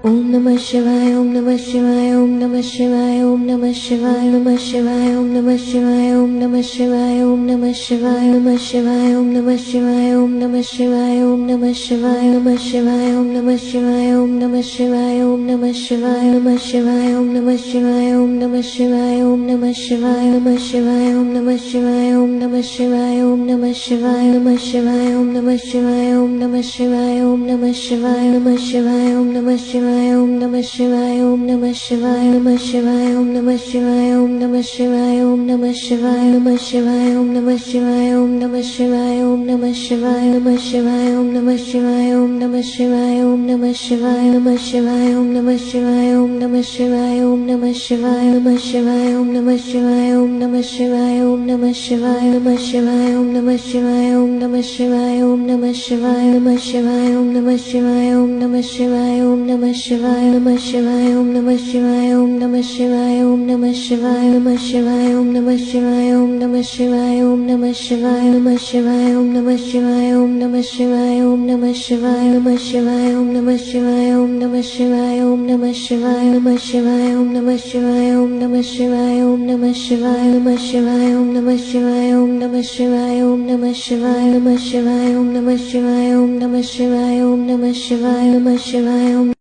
Om Namah Shivaya, Om Namah Shivaya, Om Namah Shivaya, Om Namah Shivaya, Namah Shivaya, Om Namah Shivaya, Om Namah Shivaya, Om Namah Shivaya, Namah Shivaya, Om Namah Shivaya, Om Namah Shivaya, Om Namah Shivaya, Namah Shivaya, Om Namah Shivaya, Om Namah Shivaya, Om Namah Shivaya, Namah Shivaya, Om Namah Shivaya, Om Namah Shivaya, Om Namah Shivaya, Namah Shivaya, Om Namah Shivaya, Om Namah Shivaya, Om Namah Shivaya, Namah Shivaya, Om Namah Shivaya, Om Namah Shivaya, Om Namah Shivaya, Namah Shivaya, Om Namah Shivaya, Om Namah Shivaya, Om Namah Shivaya, Namah Shivaya, Om Namah Shivaya, Om Namah Shivaya, Om Namah Shivaya, Namah Shivaya, Om Namah Shivaya, Om Namah Shivaya, Om Namah Shivaya, Namah Shivaya, Om Namah Shivaya, Om Namah Shivaya, Om Namah Shivaya, Namah Shivaya, Om Namah Shivaya, Om Namah Shivaya, Om Namah Shivaya, Namah Shivaya, Om Namah Shivaya, Om Namah Shivaya, Om Namah Shivaya, Namah Shivaya, Om Namah Shivaya, Om Namah Shivaya, Om Namah Shivaya, Namah Shivaya, Om Namah Shivaya, Om Namah Shivaya, Om Namah Shivaya, Namah Shivaya, Om Namah Shivaya, Om Namah Shivaya, Om Namah Shivaya, Namah Shivaya, Om Namah Shivaya, Om Namah Shivaya, Om Namah Shivaya, Namah Shivaya, Om Namah Shivaya, Om Namah Shivaya, Om Namah Shivaya, Namah Shivaya, Om Namah Shivaya, Om Namah Shivaya, Om Namah Shivaya, Namah Shivaya, Om Namah Shivaya, Om Namah Shivaya, Om Namah Shivaya, Namah Shivaya, Om Namah Shivaya, Om Namah Shivaya, Om Namah Shivaya, Namah Shivaya, Om Namah Shivaya, Om Namah Shivaya, Om Namah Shivaya, Namah Shivaya, Om